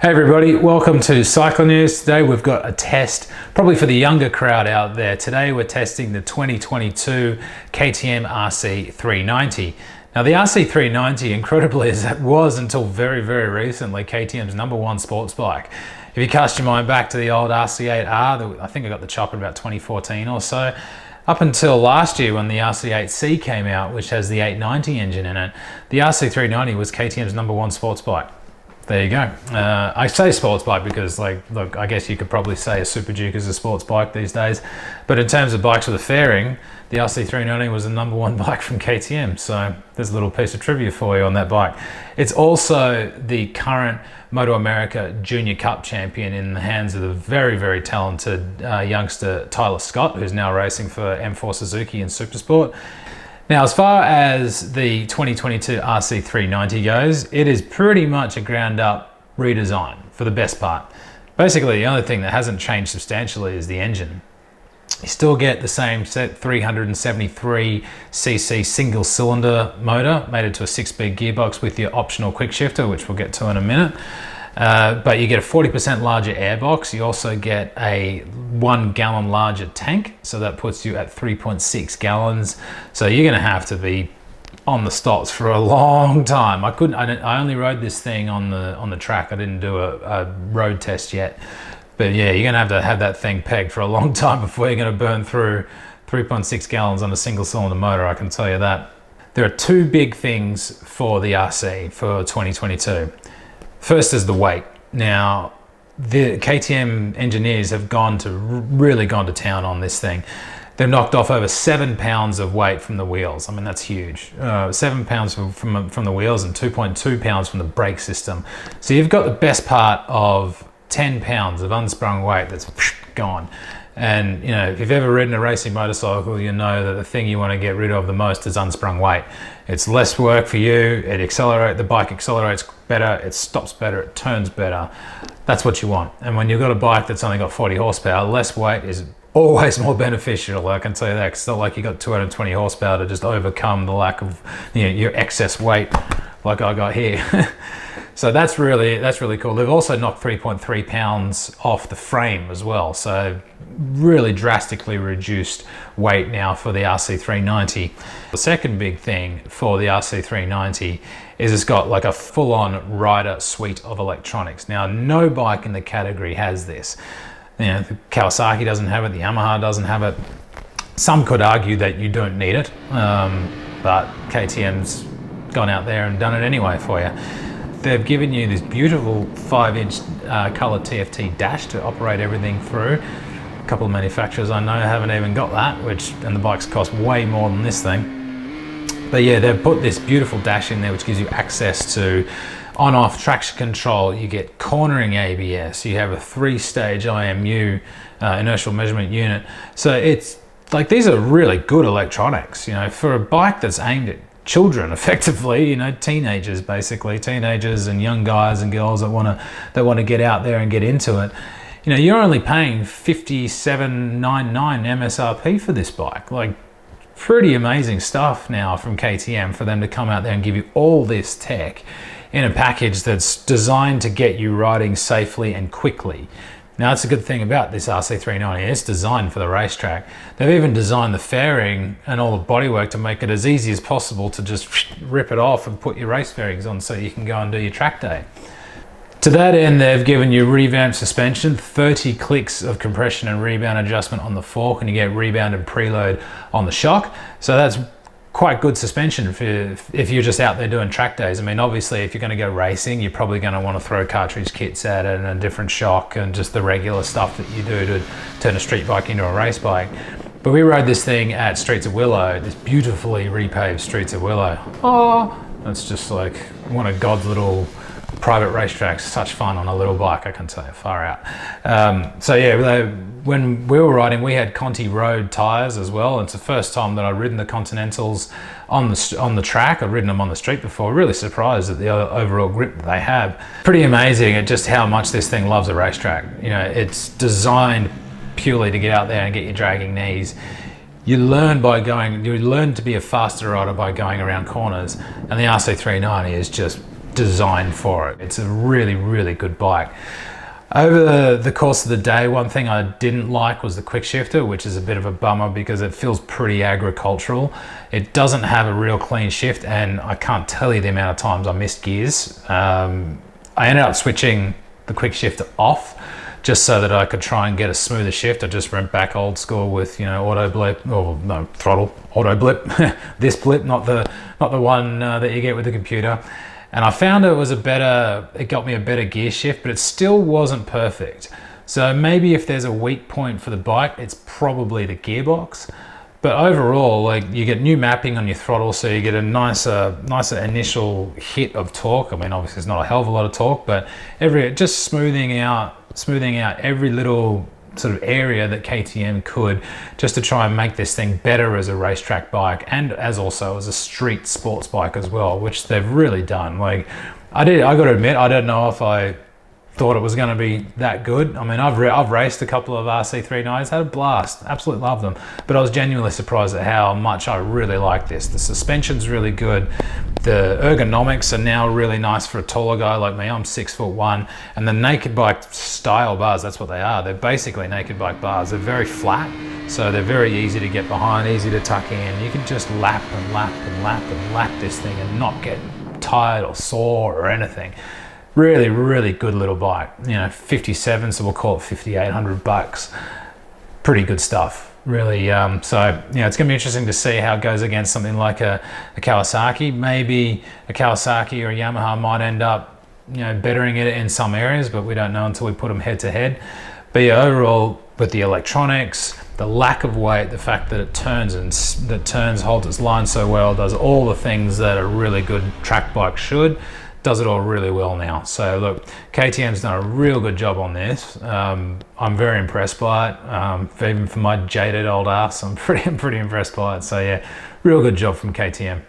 Hey everybody, welcome to Cycle News. Today we've got a test, probably for the younger crowd out there. Today we're testing the 2022 KTM RC390. Now the RC390, incredibly as it was until very recently, KTM's #1 sports bike. If you cast your mind back to the old RC8R, I think I got the chop in about 2014 or so, up until last year when the RC8C came out, which has the 890 engine in it, the RC390 was KTM's #1 sports bike. There you go. I say sports bike because, look, I guess you could probably say a Super Duke is a sports bike these days. But in terms of bikes with a fairing, the RC390 was the #1 bike from KTM. So there's a little piece of trivia for you on that bike. It's also the current MotoAmerica Junior Cup champion in the hands of the very talented youngster Tyler Scott, who's now racing for M4 Suzuki in Supersport. Now, as far as the 2022 RC390 goes, it is pretty much a ground up redesign for the best part. Basically, the only thing that hasn't changed substantially is the engine. You still get the same set 373cc single cylinder motor mated to a 6-speed gearbox with your optional quick shifter, which we'll get to in a minute. But you get a 40% larger airbox. You also get a 1 gallon larger tank, so that puts you at 3.6 gallons. So you're going to have to be on the stops for a long time. I only rode this thing on the track. I didn't do a road test yet. But yeah, you're going to have that thing pegged for a long time before you're going to burn through 3.6 gallons on a single cylinder motor, I can tell you that. There are two big things for the RC for 2022. First is the weight. Now, the KTM engineers have really gone to town on this thing. They've knocked off over 7 pounds of weight from the wheels. I mean, that's huge. 7 pounds from the wheels and 2.2 pounds from the brake system. So you've got the best part of 10 pounds of unsprung weight that's gone. And you know, if you've ever ridden a racing motorcycle, you know that the thing you want to get rid of the most is unsprung weight. It's less work for you, the bike accelerates better, it stops better, it turns better. That's what you want. And when you've got a bike that's only got 40 horsepower, less weight is always more beneficial, I can tell you that. It's not like you got 220 horsepower to just overcome the lack of, you know, your excess weight like I got here. So that's really cool. They've also knocked 3.3 pounds off the frame as well. So really drastically reduced weight now for the RC390. The second big thing for the RC390 is it's got like a full-on rider suite of electronics. Now, no bike in the category has this. You know, the Kawasaki doesn't have it, the Yamaha doesn't have it. Some could argue that you don't need it, but KTM's gone out there and done it anyway for you. They've given you this beautiful 5-inch color TFT dash to operate everything through. A couple of manufacturers I know haven't even got that, and the bikes cost way more than this thing. But yeah, they've put this beautiful dash in there which gives you access to on-off traction control. You get cornering ABS. You have a 3-stage IMU, inertial measurement unit. So it's like, these are really good electronics, you know, for a bike that's aimed at children, effectively, you know, teenagers and young guys and girls that want to get out there and get into it. You know, you're only paying $57.99 MSRP for this bike. Like, pretty amazing stuff now from KTM for them to come out there and give you all this tech in a package that's designed to get you riding safely and quickly. Now, that's a good thing about this RC390. It's designed for the racetrack. They've even designed the fairing and all the bodywork to make it as easy as possible to just rip it off and put your race fairings on so you can go and do your track day. To that end, they've given you revamped suspension, 30 clicks of compression and rebound adjustment on the fork, and you get rebound and preload on the shock. So that's quite good suspension if you're just out there doing track days. I mean, obviously, if you're going to go racing, you're probably going to want to throw cartridge kits at it and a different shock and just the regular stuff that you do to turn a street bike into a race bike. But we rode this thing at Streets of Willow, this beautifully repaved Streets of Willow. Oh, that's just like one of God's little private racetracks. Such fun on a little bike, I can tell you, far out. So yeah, when we were riding, we had Conti Road tires as well. It's the first time that I've ridden the Continentals on the track. I've ridden them on the street before. Really surprised at the overall grip that they have. Pretty amazing at just how much this thing loves a racetrack. You know, it's designed purely to get out there and get your dragging knees. You learn to be a faster rider by going around corners, and the RC390 is just designed for it. It's a really, really good bike. Over the course of the day, one thing I didn't like was the quick shifter, which is a bit of a bummer because it feels pretty agricultural. It doesn't have a real clean shift, and I can't tell you the amount of times I missed gears. I ended up switching the quick shifter off just so that I could try and get a smoother shift. I just went back old school with, you know, auto blip, or no, throttle, auto blip, this blip, not the one that you get with the computer. And I found it got me a better gear shift, but it still wasn't perfect. So maybe if there's a weak point for the bike, it's probably the gearbox. But overall, like, you get new mapping on your throttle, so you get a nicer initial hit of torque. I mean, obviously it's not a hell of a lot of torque, but just smoothing out every little sort of area that KTM could, just to try and make this thing better as a racetrack bike, and also as a street sports bike as well, which they've really done. Like, I got to admit, I don't know if I thought it was going to be that good. I mean, I've raced a couple of RC390s, had a blast, absolutely love them, but I was genuinely surprised at how much I really like this. The suspension's really good. The ergonomics are now really nice for a taller guy like me. I'm 6'1", and the naked bike style bars, that's what they are. They're basically naked bike bars. They're very flat, so they're very easy to get behind, easy to tuck in. You can just lap and lap and lap and lap this thing and not get tired or sore or anything. Really, really good little bike. You know, 57, so we'll call it 5,800 bucks. Pretty good stuff. Really, so, you know, it's going to be interesting to see how it goes against something like a Kawasaki. Maybe a Kawasaki or a Yamaha might end up, you know, bettering it in some areas, but we don't know until we put them head to head. But yeah, overall, with the electronics, the lack of weight, the fact that it holds its line so well, does all the things that a really good track bike should, does it all really well now. So look, KTM's done a real good job on this. I'm very impressed by it. Even for my jaded old ass, I'm pretty impressed by it. So yeah, real good job from KTM.